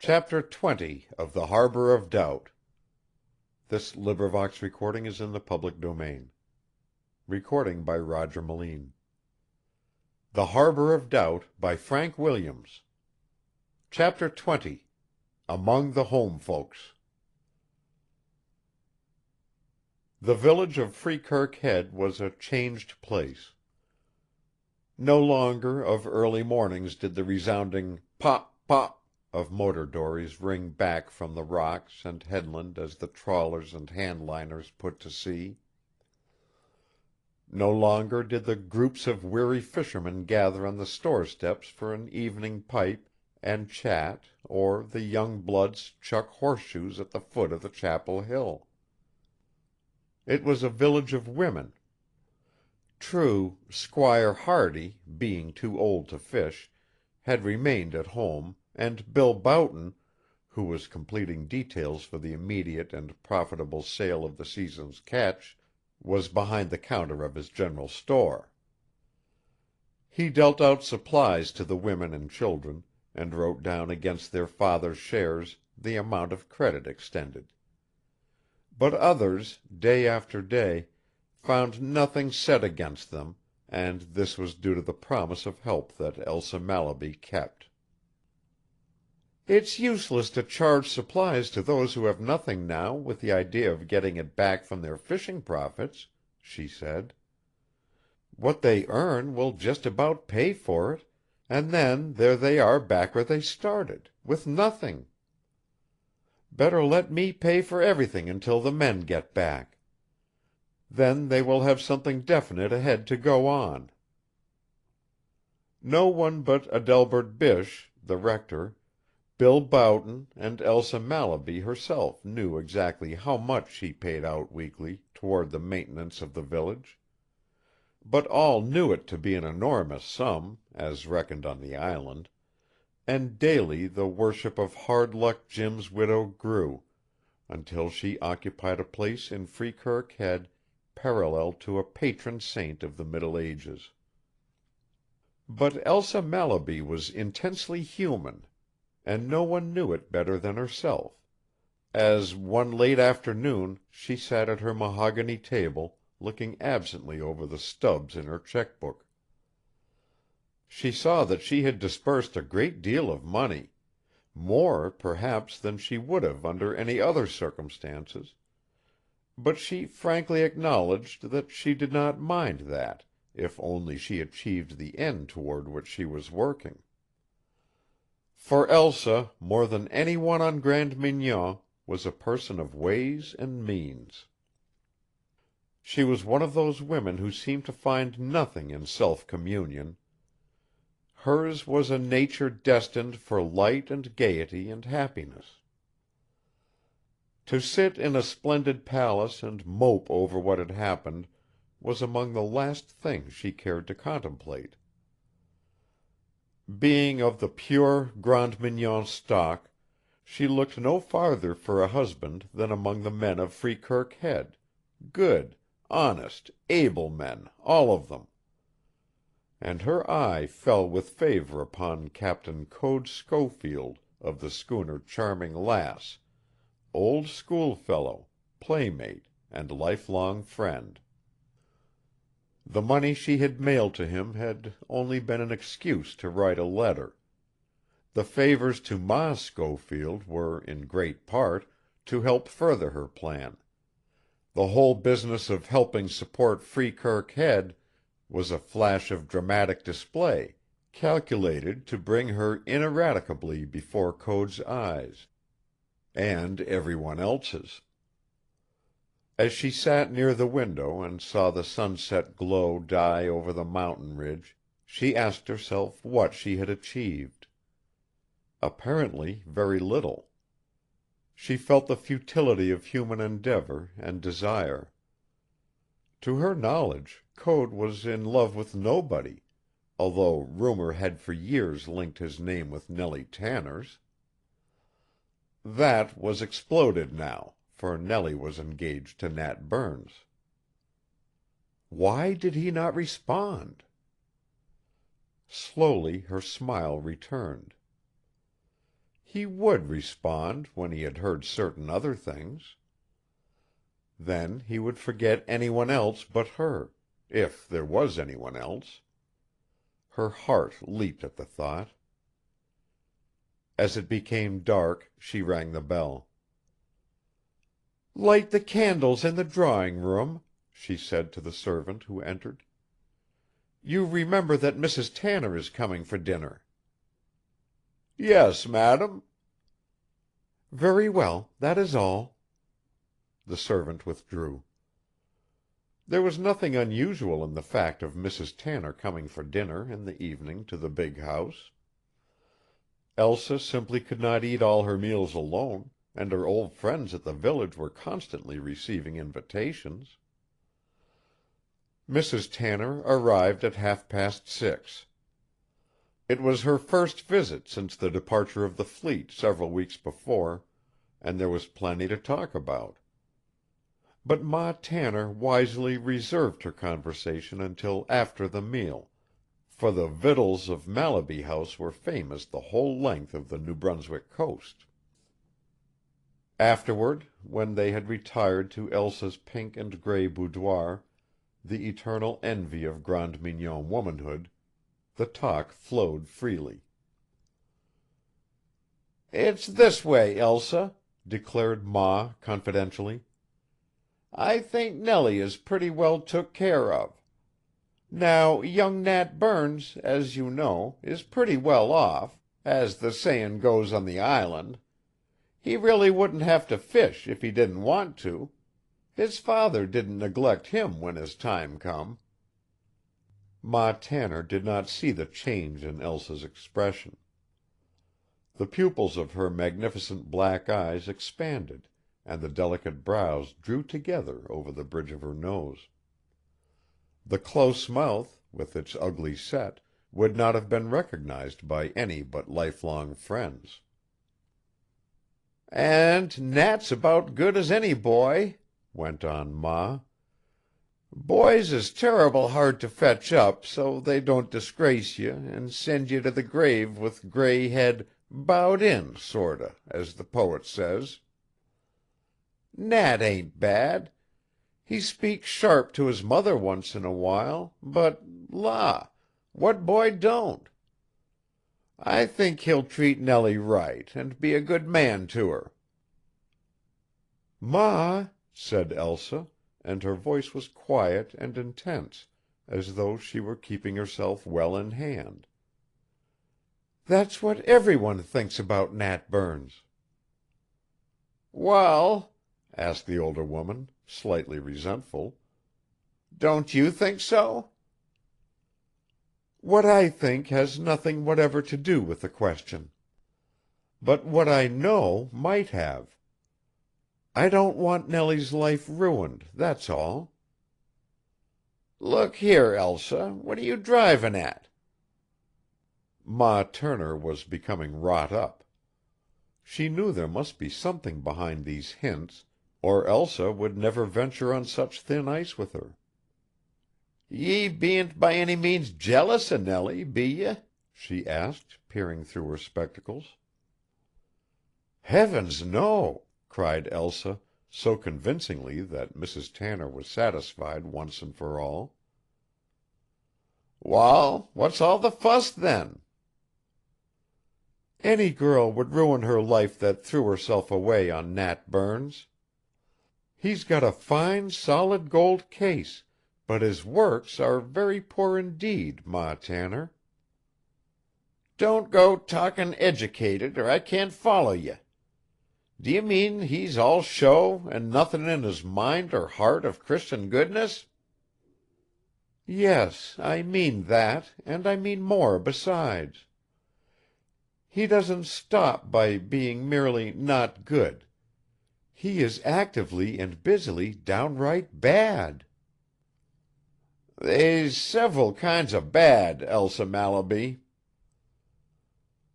Chapter 20 of The Harbor of Doubt. This recording is in the public domain. Recording by Roger Moline. The Harbor of Doubt by Frank Williams. Chapter 20 Among the Home Folks. The village of Freekirk Head was a changed place. No longer of early mornings did the resounding pop, pop of motor dories ring back from the rocks and headland as the trawlers and handliners put to sea. No longer did the groups of weary fishermen gather on the store steps for an evening pipe and chat, or the young bloods chuck horseshoes at the foot of the Chapel Hill. It was a village of women. True, Squire Hardy, being too old to fish, had remained at home, and Bill Boughton, who was completing details for the immediate and profitable sale of the season's catch, was behind the counter of his general store. He dealt out supplies to the women and children, and wrote down against their fathers' shares the amount of credit extended. But others, day after day, found nothing set against them, and this was due to the promise of help that Elsa Mallaby kept. "It's useless to charge supplies to those who have nothing now with the idea of getting it back from their fishing profits," she said. "What they earn will just about pay for it, and then there they are back where they started, with nothing. Better let me pay for everything until the men get back. Then they will have something definite ahead to go on." No one but Adelbert Bysshe, the rector, Bill Boughton, and Elsa Mallaby herself knew exactly how much she paid out weekly toward the maintenance of the village. But all knew it to be an enormous sum, as reckoned on the island, and daily the worship of Hard Luck Jim's widow grew, until she occupied a place in Freekirk Head parallel to a patron saint of the Middle Ages. But Elsa Mallaby was intensely human, and no one knew it better than herself, as one late afternoon she sat at her mahogany table, looking absently over the stubs in her check-book. She saw that she had disbursed a great deal of money, more, perhaps, than she would have under any other circumstances, but she frankly acknowledged that she did not mind that, if only she achieved the end toward which she was working. For Elsa, more than any one on Grande Mignon, was a person of ways and means. She was one of those women who seem to find nothing in self-communion. Hers was a nature destined for light and gaiety and happiness. To sit in a splendid palace and mope over what had happened was among the last things she cared to contemplate. Being of the pure Grande Mignon stock, she looked no farther for a husband than among the men of Freekirk Head, good, honest, able men, all of them. And her eye fell with favor upon Captain Code Schofield of the schooner Charming Lass, old schoolfellow, playmate, and lifelong friend. The money she had mailed to him had only been an excuse to write a letter. The favors to Ma Schofield were, in great part, to help further her plan. The whole business of helping support Freekirk Head was a flash of dramatic display, calculated to bring her ineradicably before Code's eyes, and everyone else's. As she sat near the window and saw the sunset glow die over the mountain ridge, she asked herself what she had achieved. Apparently very little. She felt the futility of human endeavor and desire. To her knowledge, Code was in love with nobody, although rumor had for years linked his name with Nellie Tanner's. That was exploded now, for Nellie was engaged to Nat Burns. Why did he not respond? Slowly her smile returned. He would respond when he had heard certain other things. Then he would forget anyone else but her, if there was anyone else. Her heart leaped at the thought. As it became dark, she rang the bell. "Light the candles in the drawing-room," she said to the servant who entered. "You remember that Mrs. Tanner is coming for dinner." "Yes, madam." "Very well, that is all." The servant withdrew. There was nothing unusual in the fact of Mrs. Tanner coming for dinner in the evening to the big house. Elsa simply could not eat all her meals alone, and her old friends at the village were constantly receiving invitations. Mrs. Tanner arrived at 6:30. It was her first visit since the departure of the fleet several weeks before, and there was plenty to talk about. But Ma Tanner wisely reserved her conversation until after the meal, for the victuals of Mallaby House were famous the whole length of the New Brunswick coast. Afterward, when they had retired to Elsa's pink and gray boudoir, the eternal envy of Grande Mignon womanhood, the talk flowed freely. "It's this way, Elsa," declared Ma confidentially. "I think Nellie is pretty well took care of. Now, young Nat Burns, as you know, is pretty well off, as the sayin' goes on the island. He really wouldn't have to fish if he didn't want to. His father didn't neglect him when his time come." Ma Tanner did not see the change in Elsa's expression. The pupils of her magnificent black eyes expanded, and the delicate brows drew together over the bridge of her nose. The close mouth, with its ugly set, would not have been recognized by any but lifelong friends. "And Nat's about good as any boy," went on Ma. "Boys is terrible hard to fetch up so they don't disgrace ye and send ye to the grave with gray head 'bowed in, sorter, as the poet says. Nat ain't bad. He speaks sharp to his mother once in a while, but, la, what boy don't? I think he'll treat Nellie right, and be a good man to her." "Ma," said Elsa, and her voice was quiet and intense, as though she were keeping herself well in hand. "That's what everyone thinks about Nat Burns." "Wal," asked the older woman, slightly resentful, "don't you think so?" "What I think has nothing whatever to do with the question. But what I know might have. I don't want Nellie's life ruined, that's all." "Look here, Elsa, what are you drivin' at?" Ma Turner was becoming wrought up. She knew there must be something behind these hints, or Elsa would never venture on such thin ice with her. "Ye bean't by any means jealous of Nellie, be ye?" she asked, peering through her spectacles. "Heavens, no!" cried Elsa, so convincingly that Mrs. Tanner was satisfied once and for all. "Wal, what's all the fuss, then?" "Any girl would ruin her life that threw herself away on Nat Burns. He's got a fine, solid gold case, but his works are very poor indeed, Ma Tanner." "Don't go talkin' educated, or I can't follow ye. D'ye mean he's all show, and nothin' in his mind or heart of Christian goodness?" "Yes, I mean that, and I mean more besides. He doesn't stop by being merely not good. He is actively and busily downright bad." "They's several kinds of bad, Elsa Mallaby."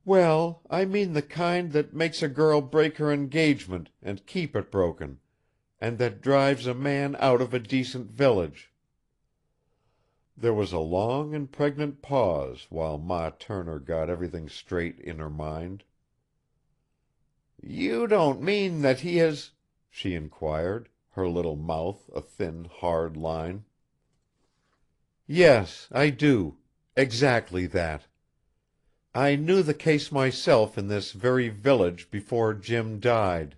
"Well, I mean the kind that makes a girl break her engagement and keep it broken, and that drives a man out of a decent village." There was a long and pregnant pause while Ma Turner got everything straight in her mind. "You don't mean that he has—" she inquired, her little mouth a thin, hard line. "Yes, I do. Exactly that. I knew the case myself in this very village before Jim died.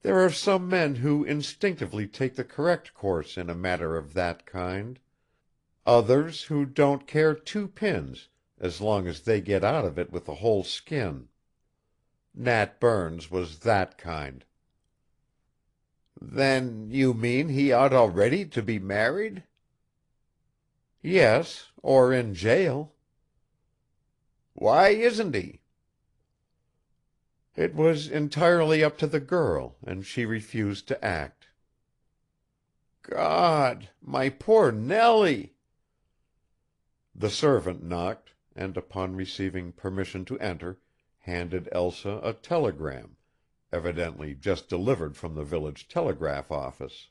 There are some men who instinctively take the correct course in a matter of that kind, others who don't care two pins as long as they get out of it with a whole skin. Nat Burns was that kind." "Then you mean he ought already to be married?" "Yes, or in jail." "Why isn't he?" "It was entirely up to the girl, and she refused to act." "God! My poor Nellie!" The servant knocked, and upon receiving permission to enter, handed Elsa a telegram, evidently just delivered from the village telegraph office.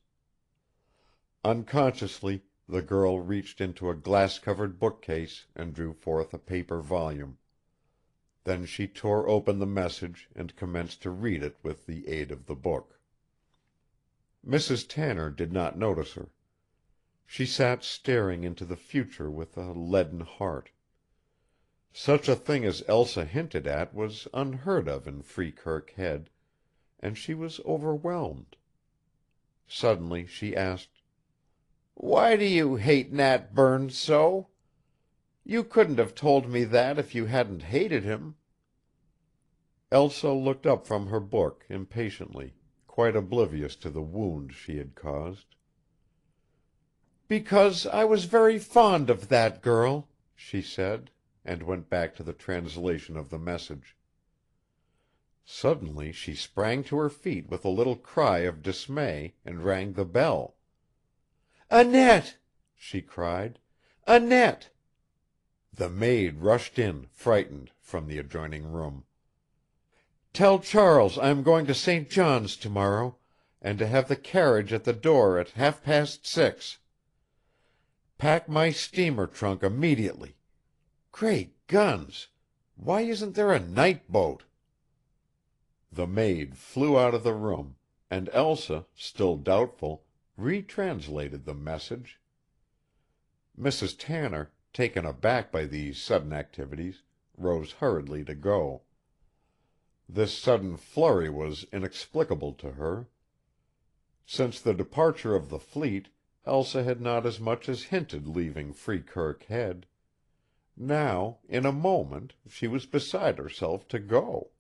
Unconsciously the girl reached into a glass-covered bookcase and drew forth a paper volume. Then she tore open the message and commenced to read it with the aid of the book. Mrs. Tanner did not notice her. She sat staring into the future with a leaden heart. Such a thing as Elsa hinted at was unheard of in Freekirk Head, and she was overwhelmed. Suddenly she asked: "Why do you hate Nat Burns so? You couldn't have told me that if you hadn't hated him." Elsa looked up from her book impatiently, quite oblivious to the wound she had caused. "Because I was very fond of that girl," she said, and went back to the translation of the message. Suddenly she sprang to her feet with a little cry of dismay, and rang the bell. "Annette!" she cried. "Annette!" The maid rushed in, frightened, from the adjoining room. "Tell Charles I am going to St. John's tomorrow, and to have the carriage at the door at 6:30. Pack my steamer trunk immediately. Great guns! Why isn't there a night boat?" The maid flew out of the room, and Elsa, still doubtful, retranslated the message. Mrs. Tanner, taken aback by these sudden activities, rose hurriedly to go. This sudden flurry was inexplicable to her. Since the departure of the fleet, Elsa had not as much as hinted leaving Freekirk Head. Now, in a moment, she was beside herself to go.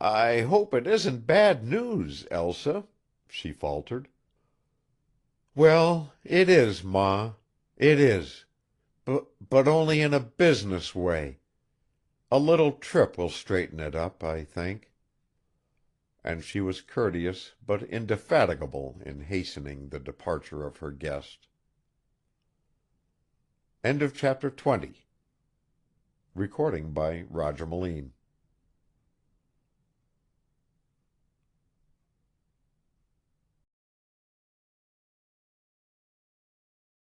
"I hope it isn't bad news, Elsa," she faltered. "Well, it is, Ma. It is. But only in a business way. A little trip will straighten it up, I think." And she was courteous but indefatigable in hastening the departure of her guest. Chapter 21.